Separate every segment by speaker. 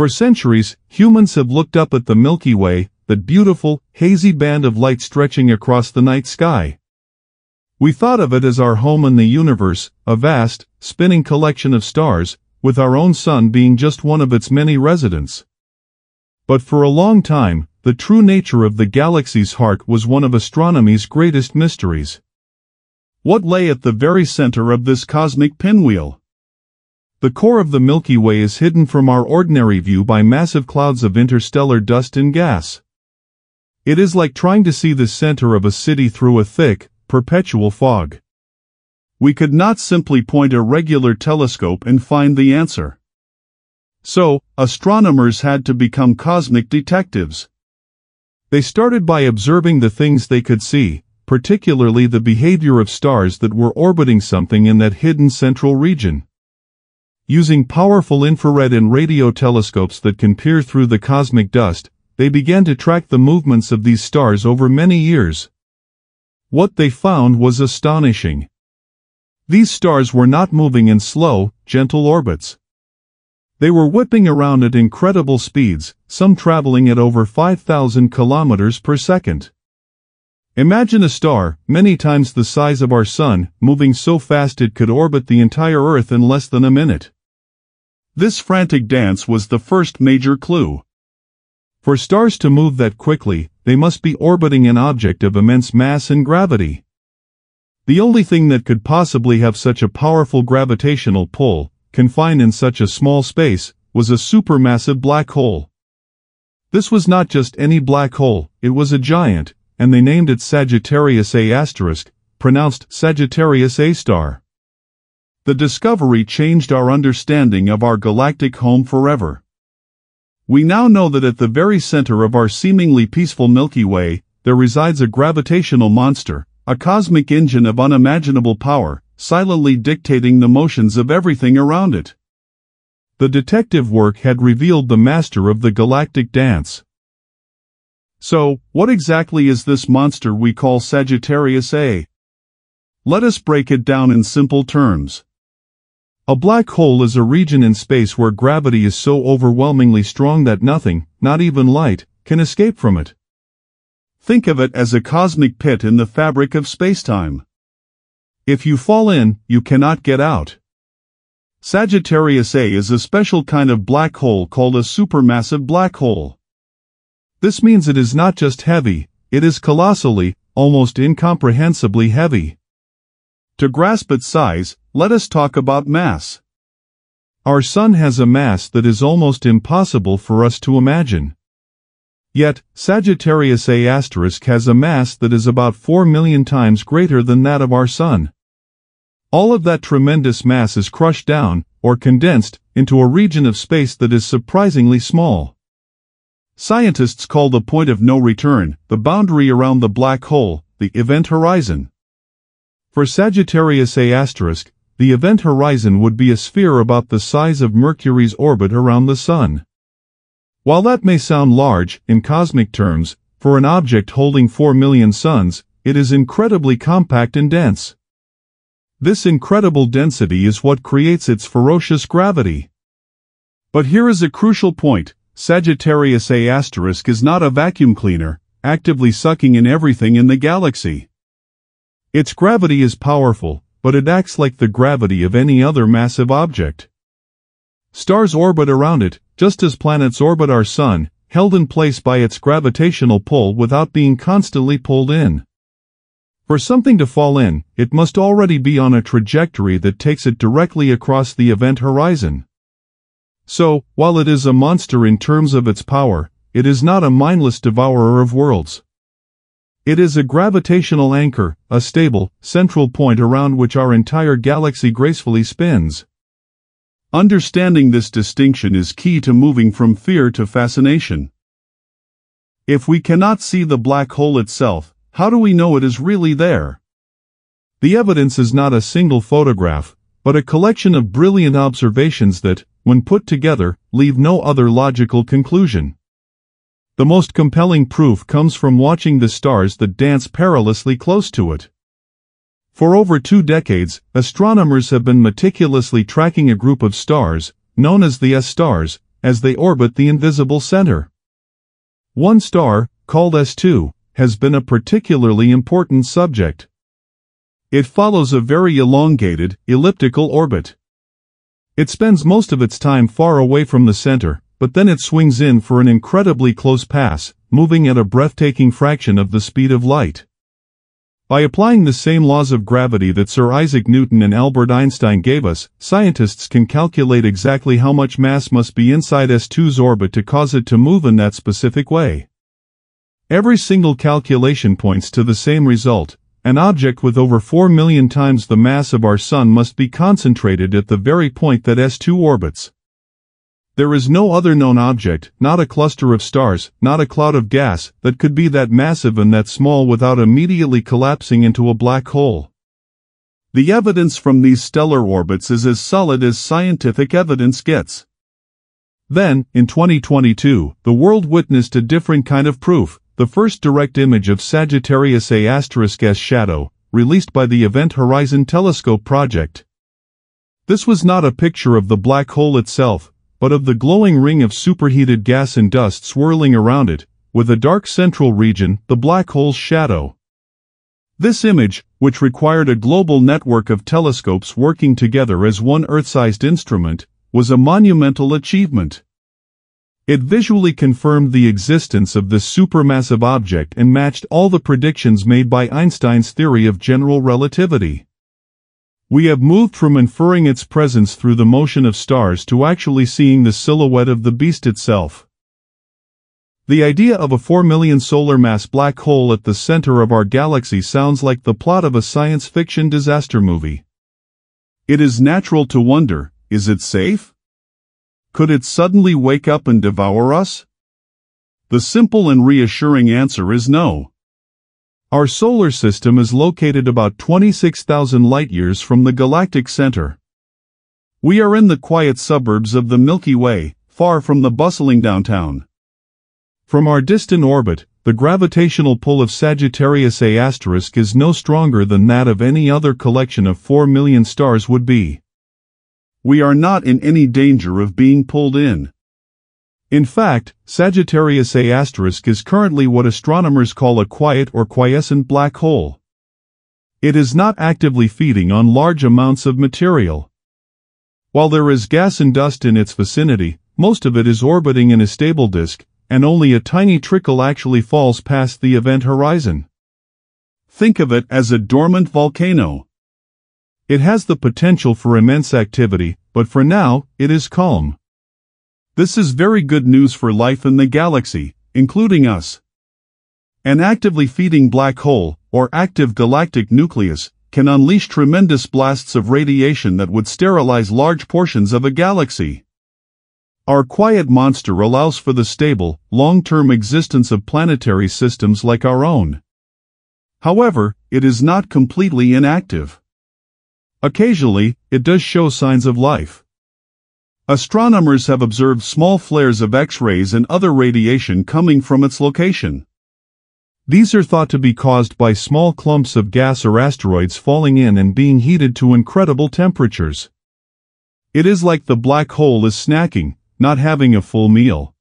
Speaker 1: For centuries, humans have looked up at the Milky Way, that beautiful, hazy band of light stretching across the night sky. We thought of it as our home in the universe, a vast, spinning collection of stars, with our own sun being just one of its many residents. But for a long time, the true nature of the galaxy's heart was one of astronomy's greatest mysteries. What lay at the very center of this cosmic pinwheel? The core of the Milky Way is hidden from our ordinary view by massive clouds of interstellar dust and gas. It is like trying to see the center of a city through a thick, perpetual fog. We could not simply point a regular telescope and find the answer. So, astronomers had to become cosmic detectives. They started by observing the things they could see, particularly the behavior of stars that were orbiting something in that hidden central region. Using powerful infrared and radio telescopes that can peer through the cosmic dust, they began to track the movements of these stars over many years. What they found was astonishing. These stars were not moving in slow, gentle orbits. They were whipping around at incredible speeds, some traveling at over 5,000 kilometers per second. Imagine a star, many times the size of our Sun, moving so fast it could orbit the entire Earth in less than a minute. This frantic dance was the first major clue. For stars to move that quickly, they must be orbiting an object of immense mass and gravity. The only thing that could possibly have such a powerful gravitational pull, confined in such a small space, was a supermassive black hole. This was not just any black hole, it was a giant, and they named it Sagittarius A*, pronounced Sagittarius A star. The discovery changed our understanding of our galactic home forever. We now know that at the very center of our seemingly peaceful Milky Way, there resides a gravitational monster, a cosmic engine of unimaginable power, silently dictating the motions of everything around it. The detective work had revealed the master of the galactic dance. So, what exactly is this monster we call Sagittarius A? Let us break it down in simple terms. A black hole is a region in space where gravity is so overwhelmingly strong that nothing, not even light, can escape from it. Think of it as a cosmic pit in the fabric of spacetime. If you fall in, you cannot get out. Sagittarius A is a special kind of black hole called a supermassive black hole. This means it is not just heavy, it is colossally, almost incomprehensibly heavy. To grasp its size, let us talk about mass. Our Sun has a mass that is almost impossible for us to imagine. Yet, Sagittarius A* has a mass that is about 4 million times greater than that of our Sun. All of that tremendous mass is crushed down, or condensed, into a region of space that is surprisingly small. Scientists call the point of no return, the boundary around the black hole, the event horizon. For Sagittarius A*, the event horizon would be a sphere about the size of Mercury's orbit around the Sun. While that may sound large, in cosmic terms, for an object holding 4 million suns, it is incredibly compact and dense. This incredible density is what creates its ferocious gravity. But here is a crucial point. Sagittarius A* is not a vacuum cleaner, actively sucking in everything in the galaxy. Its gravity is powerful, but it acts like the gravity of any other massive object. Stars orbit around it, just as planets orbit our Sun, held in place by its gravitational pull without being constantly pulled in. For something to fall in, it must already be on a trajectory that takes it directly across the event horizon. So, while it is a monster in terms of its power, it is not a mindless devourer of worlds. It is a gravitational anchor, a stable, central point around which our entire galaxy gracefully spins. Understanding this distinction is key to moving from fear to fascination. If we cannot see the black hole itself, how do we know it is really there? The evidence is not a single photograph, but a collection of brilliant observations that, when put together, leave no other logical conclusion. The most compelling proof comes from watching the stars that dance perilously close to it. For over 2 decades, astronomers have been meticulously tracking a group of stars, known as the S stars, as they orbit the invisible center. One star, called S2, has been a particularly important subject. It follows a very elongated, elliptical orbit. It spends most of its time far away from the center, but then it swings in for an incredibly close pass, moving at a breathtaking fraction of the speed of light. By applying the same laws of gravity that Sir Isaac Newton and Albert Einstein gave us, scientists can calculate exactly how much mass must be inside S2's orbit to cause it to move in that specific way. Every single calculation points to the same result. An object with over 4 million times the mass of our Sun must be concentrated at the very point that S2 orbits. There is no other known object, not a cluster of stars, not a cloud of gas, that could be that massive and that small without immediately collapsing into a black hole. The evidence from these stellar orbits is as solid as scientific evidence gets. Then, in 2022, the world witnessed a different kind of proof. The first direct image of Sagittarius A *S shadow, released by the Event Horizon Telescope project. This was not a picture of the black hole itself, but of the glowing ring of superheated gas and dust swirling around it, with a dark central region, the black hole's shadow. This image, which required a global network of telescopes working together as one Earth-sized instrument, was a monumental achievement. It visually confirmed the existence of this supermassive object and matched all the predictions made by Einstein's theory of general relativity. We have moved from inferring its presence through the motion of stars to actually seeing the silhouette of the beast itself. The idea of a 4 million solar mass black hole at the center of our galaxy sounds like the plot of a science fiction disaster movie. It is natural to wonder, is it safe? Could it suddenly wake up and devour us? The simple and reassuring answer is no. Our solar system is located about 26,000 light-years from the galactic center. We are in the quiet suburbs of the Milky Way, far from the bustling downtown. From our distant orbit, the gravitational pull of Sagittarius A* is no stronger than that of any other collection of 4 million stars would be. We are not in any danger of being pulled in. In fact, Sagittarius A* is currently what astronomers call a quiet or quiescent black hole. It is not actively feeding on large amounts of material. While there is gas and dust in its vicinity, most of it is orbiting in a stable disk, and only a tiny trickle actually falls past the event horizon. Think of it as a dormant volcano. It has the potential for immense activity, but for now, it is calm. This is very good news for life in the galaxy, including us. An actively feeding black hole, or active galactic nucleus, can unleash tremendous blasts of radiation that would sterilize large portions of a galaxy. Our quiet monster allows for the stable, long-term existence of planetary systems like our own. However, it is not completely inactive. Occasionally, it does show signs of life. Astronomers have observed small flares of X-rays and other radiation coming from its location. These are thought to be caused by small clumps of gas or asteroids falling in and being heated to incredible temperatures. It is like the black hole is snacking, not having a full meal.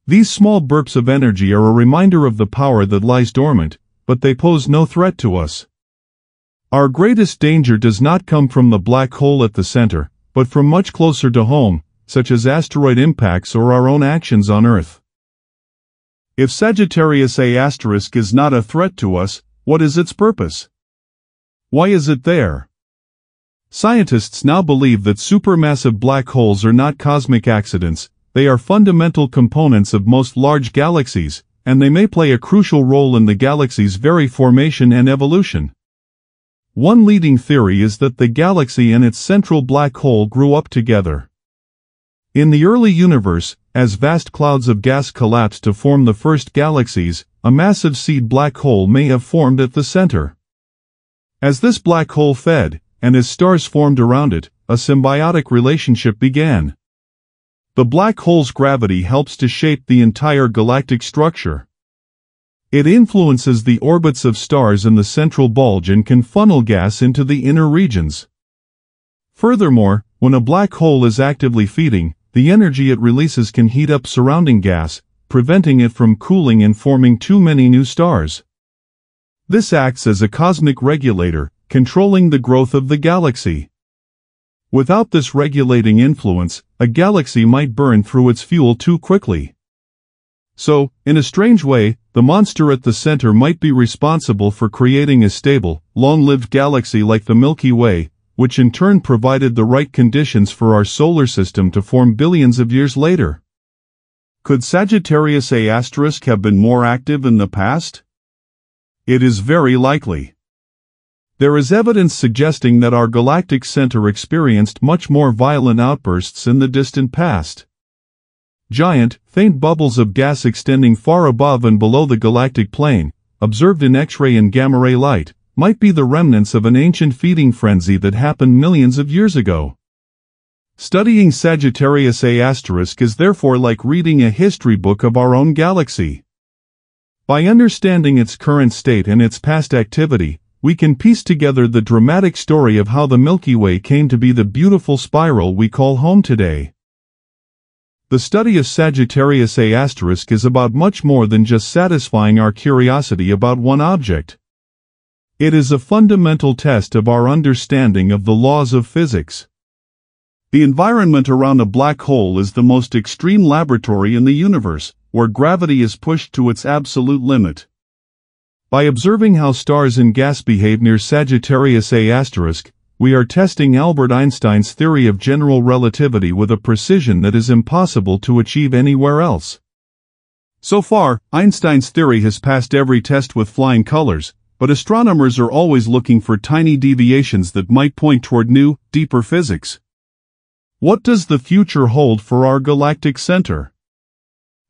Speaker 1: These small burps of energy are a reminder of the power that lies dormant, but they pose no threat to us. Our greatest danger does not come from the black hole at the center, but from much closer to home, such as asteroid impacts or our own actions on Earth. If Sagittarius A* is not a threat to us, what is its purpose? Why is it there? Scientists now believe that supermassive black holes are not cosmic accidents, they are fundamental components of most large galaxies, and they may play a crucial role in the galaxy's very formation and evolution. One leading theory is that the galaxy and its central black hole grew up together. In the early universe, as vast clouds of gas collapsed to form the first galaxies, a massive seed black hole may have formed at the center. As this black hole fed, and as stars formed around it, a symbiotic relationship began. The black hole's gravity helps to shape the entire galactic structure. It influences the orbits of stars in the central bulge and can funnel gas into the inner regions. Furthermore, when a black hole is actively feeding, the energy it releases can heat up surrounding gas, preventing it from cooling and forming too many new stars. This acts as a cosmic regulator, controlling the growth of the galaxy. Without this regulating influence, a galaxy might burn through its fuel too quickly. So, in a strange way, the monster at the center might be responsible for creating a stable, long-lived galaxy like the Milky Way, which in turn provided the right conditions for our solar system to form billions of years later. Could Sagittarius A* have been more active in the past? It is very likely. There is evidence suggesting that our galactic center experienced much more violent outbursts in the distant past. Giant, faint bubbles of gas extending far above and below the galactic plane, observed in X-ray and gamma-ray light, might be the remnants of an ancient feeding frenzy that happened millions of years ago. Studying Sagittarius A* is therefore like reading a history book of our own galaxy. By understanding its current state and its past activity, we can piece together the dramatic story of how the Milky Way came to be the beautiful spiral we call home today. The study of Sagittarius A* is about much more than just satisfying our curiosity about one object. It is a fundamental test of our understanding of the laws of physics. The environment around a black hole is the most extreme laboratory in the universe, where gravity is pushed to its absolute limit. By observing how stars and gas behave near Sagittarius A*, we are testing Albert Einstein's theory of general relativity with a precision that is impossible to achieve anywhere else. So far, Einstein's theory has passed every test with flying colors, but astronomers are always looking for tiny deviations that might point toward new, deeper physics. What does the future hold for our galactic center?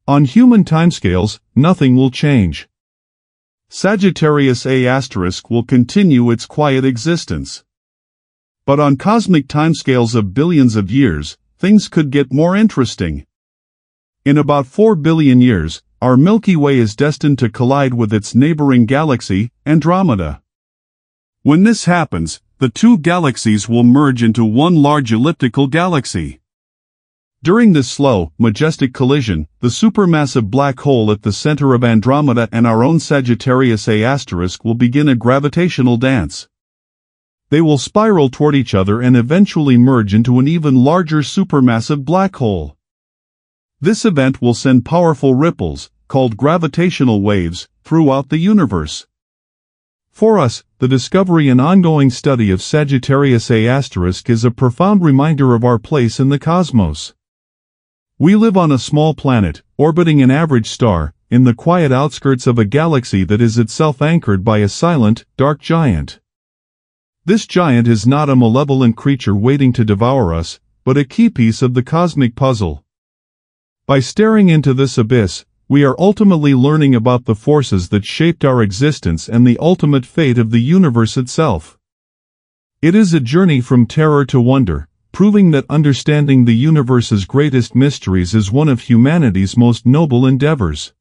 Speaker 1: On human timescales, nothing will change. Sagittarius A* will continue its quiet existence. But on cosmic timescales of billions of years, things could get more interesting. In about 4 billion years, our Milky Way is destined to collide with its neighboring galaxy, Andromeda. When this happens, the two galaxies will merge into one large elliptical galaxy. During this slow, majestic collision, the supermassive black hole at the center of Andromeda and our own Sagittarius A* will begin a gravitational dance. They will spiral toward each other and eventually merge into an even larger supermassive black hole. This event will send powerful ripples, called gravitational waves, throughout the universe. For us, the discovery and ongoing study of Sagittarius A* is a profound reminder of our place in the cosmos. We live on a small planet, orbiting an average star, in the quiet outskirts of a galaxy that is itself anchored by a silent, dark giant. This giant is not a malevolent creature waiting to devour us, but a key piece of the cosmic puzzle. By staring into this abyss, we are ultimately learning about the forces that shaped our existence and the ultimate fate of the universe itself. It is a journey from terror to wonder, proving that understanding the universe's greatest mysteries is one of humanity's most noble endeavors.